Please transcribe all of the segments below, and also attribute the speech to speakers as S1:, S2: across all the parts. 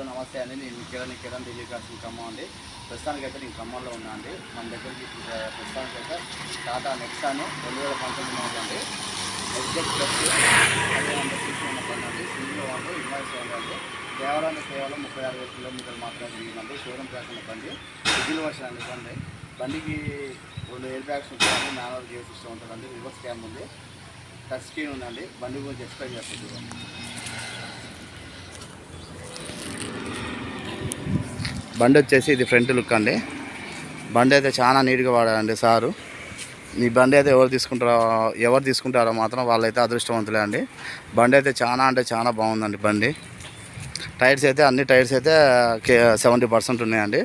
S1: నమస్తే అండి. నేను కిరణ్ ఢిల్లీ కాసిన ఖమ్మం అండి. ప్రస్తుతానికైతే నేను ఖమ్మంలో ఉన్నా అండి. మన దగ్గరికి ప్రస్తుతానికైతే టాటా నెక్సాన్ 2019 మోడల్ అండి. ఎగ్జాక్ట్ ప్లస్ 500 సీసీ ఉన్న బండి అండి. సింగిల్ ఓనర్ ఇన్వాయిస్ అండి. కేవలం 36,000 కిలోమీటర్లు మాత్రమే తిరిగిందండి. షోరూమ్ ప్యాక్ ఉన్న బండి, డీజిల్ వర్షన్ అండి. బండికి 2 ఎయిర్ బ్యాగ్స్ ఉంటాయండి. మాన్యువల్ గేర్ సిస్టమ్ ఉంటుందండి. రివర్స్ క్యామ్ ఉంది. టచ్ స్క్రీన్ ఉందండి. బండి గురించి ఎక్స్ప్లెయిన్ చేస్తుంది. బండి వచ్చేసి ఇది ఫ్రంట్ లుక్ అండి. బండి అయితే చాలా నీట్గా వాడారండి సారు. ఈ బండి అయితే ఎవరు తీసుకుంటారో మాత్రం వాళ్ళైతే అదృష్టవంతులే అండి. బండి అయితే చాలా బాగుందండి. బండి టైర్స్ అయితే అన్ని టైర్స్ అయితే 70% ఉన్నాయండి.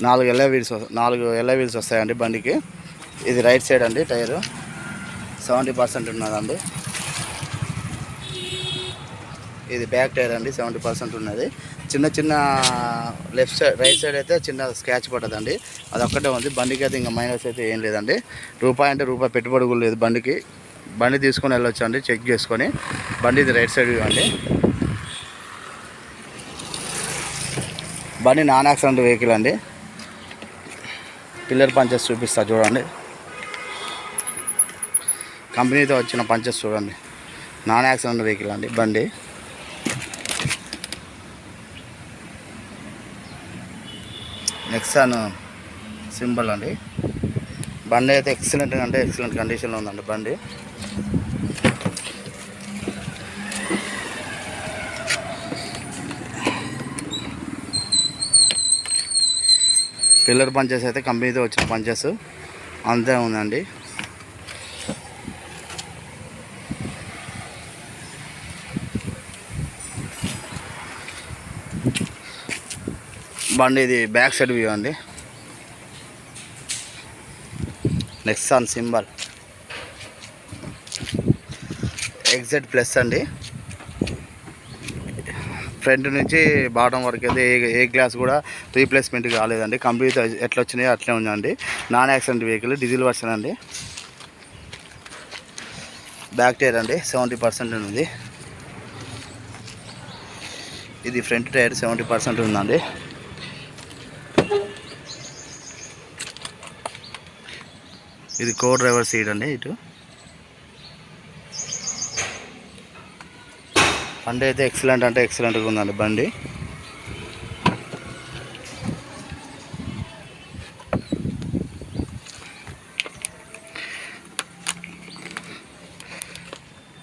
S1: 4 ఎల్ఐ వీల్స్ వస్తాయండి బండికి. ఇది రైట్ సైడ్ అండి. టైరు 70% ఉన్నదండి. ఇది బ్యాక్ టైర్ అండి. 70% ఉన్నది. చిన్న రైట్ సైడ్ అయితే చిన్న స్క్రాచ్ పడ్డదండి. అది ఒక్కటే ఉంది. బండికి అయితే ఇంకా మైనస్ అయితే ఏం లేదండి. రూపాయి పెట్టుబడి కూడా లేదు బండికి. బండి తీసుకొని వెళ్ళొచ్చు అండి చెక్ చేసుకొని. బండి ఇది రైట్ సైడ్ అండి. బండి నాన్ యాక్సిడెంట్ వెహికల్ అండి. పిల్లర్ పంచెస్ చూపిస్తా చూడండి. కంపెనీతో వచ్చిన పంచెస్ చూడండి. నాన్ యాక్సిడెంట్ వెహికల్ అండి బండి. నెక్సాన్ సింబల్ అండి. బండి అయితే ఎక్సలెంట్ కండిషన్లో ఉందండి బండి. పిల్లర్ పంచెస్ అయితే కంపెనీతో వచ్చిన పంచెస్ అంతే ఉందండి. బండి ఇది బ్యాక్ సైడ్ వ్యూ అండి. నెక్సాన్ సింబల్ ఎగ్జాక్ట్ ప్లస్ అండి. ఫ్రంట్ నుంచి బాటం వరకు అయితే ఏ గ్లాస్ కూడా రీప్లేస్మెంట్ కాలేదండి. కంపెనీతో ఎట్లా వచ్చినాయో అట్లే ఉందండి. Non accident vehicle, diesel version అండి. బ్యాక్ టైర్ అండి 70% ఉంది. ఇది ఫ్రంట్ టైర్ 70% ఉందండి. ఇది కో డ్రైవర్ సీట్ అండి. ఇటు బండి అయితే ఎక్సలెంట్గా ఉందండి బండి.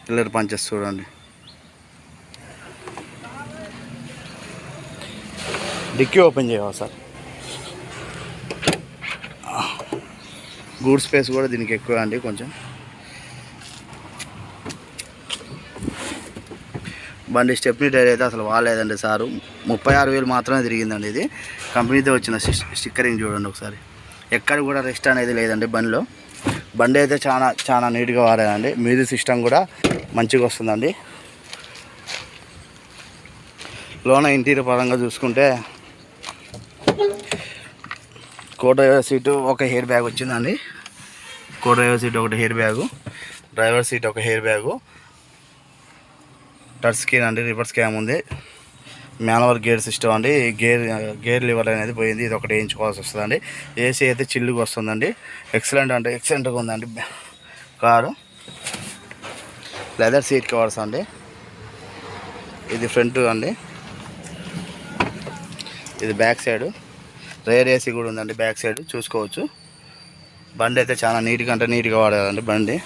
S1: పిల్లర్ పంచెస్ చూడండి. డిక్కీ ఓపెన్ చేయవా సార్? గూడ్ స్పేస్ కూడా దీనికి ఎక్కువ అండి కొంచెం. బండి స్టెప్నీ టైర్ అయితే అసలు వాలేదండి సారు. 36,000 మాత్రమే తిరిగిందండి. ఇది కంపెనీతో వచ్చిన స్టిక్కరింగ్ చూడండి ఒకసారి. ఎక్కడ కూడా రెస్ట్ అనేది లేదండి బండిలో. బండి అయితే చాలా నీట్గా వాడారండి. మ్యూజిక్ సిస్టమ్ కూడా మంచిగా వస్తుందండి. లోన ఇంటీరియర్ పరంగా చూసుకుంటే కో డ్రైవర్ సీటు ఒక హెయిర్ బ్యాగ్ వచ్చిందండి. కో డ్రైవర్ సీట్ ఒకటి హెయిర్ బ్యాగు, డ్రైవర్ సీట్ ఒక హెయిర్ బ్యాగు, టచ్ స్క్రీన్ అండి. రివర్స్ క్యామ్ ఉంది. మాన్యువల్ గేర్ సిస్టమ్ అండి. గేర్ లివర్ అనేది పోయింది. ఇది ఒకటి వేయించుకోవాల్సి వస్తుందండి. ఏసీ అయితే చిల్లుగా వస్తుందండి. ఎక్సలెంట్గా ఉందండి కారు. లెదర్ సీట్ కవర్స్ అండి. ఇది ఫ్రంట్ అండి. ఇది బ్యాక్ సైడ్. రేర్ ఏసీ కూడా ఉందండి బ్యాక్ సైడ్ చూసుకోవచ్చు. బండి అయితే చాలా నీట్గా వాడారండి బండి.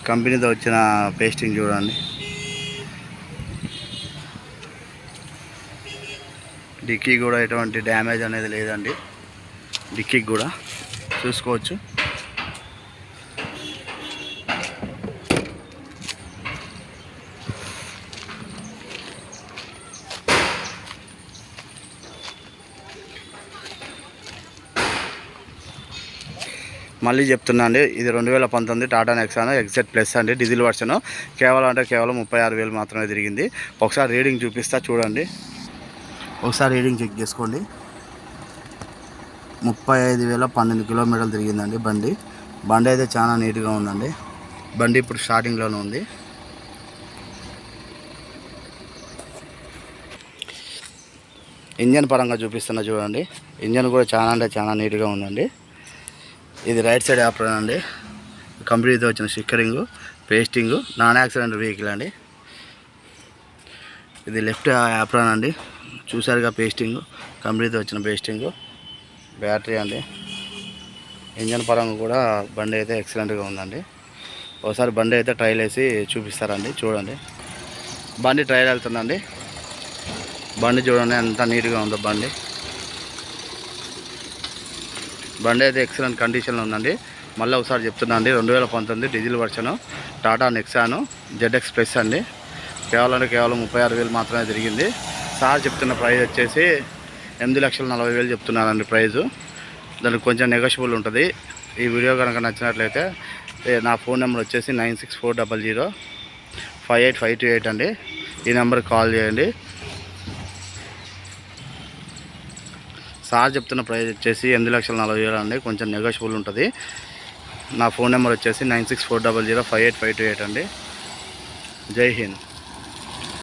S1: కంపెనీతో వచ్చిన పేస్టింగ్ చూడండి. డిక్కీ కూడా ఎటువంటి డ్యామేజ్ అనేది లేదండి. డిక్కీకి కూడా చూసుకోవచ్చు. మళ్ళీ చెప్తున్నా అండి, ఇది 2019 టాటా నెక్సాన్ ఎగ్జెట్ ప్లస్ అండి, డీజిల్ వర్షన్. కేవలం 36,000 మాత్రమే తిరిగింది. ఒకసారి రీడింగ్ చూపిస్తా చూడండి. ఒకసారి రీడింగ్ చెక్ చేసుకోండి. 35,012 కిలోమీటర్లు తిరిగిందండి బండి అయితే చాలా నీట్గా ఉందండి. బండి ఇప్పుడు స్టార్టింగ్లోనే ఉంది. ఇంజన్ పరంగా చూపిస్తున్నా చూడండి. ఇంజన్ కూడా చాలా అంటే చాలా నీట్గా ఉందండి. ఇది రైట్ సైడ్ ఆప్షన్ అండి. కంపెనీతో వచ్చిన స్టిక్కరింగు, పేస్టింగు, నాన్ యాక్సిడెంట్ వెహికల్ అండి. ఇది లెఫ్ట్ ఆప్షన్ అండి. చూసారుగా పేస్టింగు, కంపెనీతో వచ్చిన పేస్టింగు. బ్యాటరీ అండి. ఇంజన్ పరంగా కూడా బండి అయితే ఎక్సలెంట్గా ఉందండి. ఒకసారి బండి అయితే ట్రైల్ వేసి చూపిస్తారండి. చూడండి, బండి ట్రైల్ వెళ్తుందండి. బండి చూడండి ఎంత నీట్గా ఉందో బండి అయితే ఎక్సలెంట్ కండిషన్లో ఉందండి. మళ్ళీ ఒకసారి చెప్తున్నా అండి, 2019 diesel version Tata Nexon ZX plus అండి. కేవలం 36,000 మాత్రమే తిరిగింది. సార్ చెప్తున్న ప్రైస్ వచ్చేసి 8,40,000 చెప్తున్నారండి ప్రైజు. దానికి కొంచెం నెగోషియబుల్ ఉంటుంది. ఈ వీడియో కనుక నచ్చినట్లయితే నా ఫోన్ నెంబర్ వచ్చేసి 9640058528 అండి. ఈ నెంబర్కి కాల్ చేయండి. సార్ చెప్తున్న ప్రైస్ వచ్చేసి 8,40,000 అండి. కొంచెం నెగోషియబుల్ ఉంటుంది. నా ఫోన్ నెంబర్ వచ్చేసి 9640058528 అండి. జై హింద్.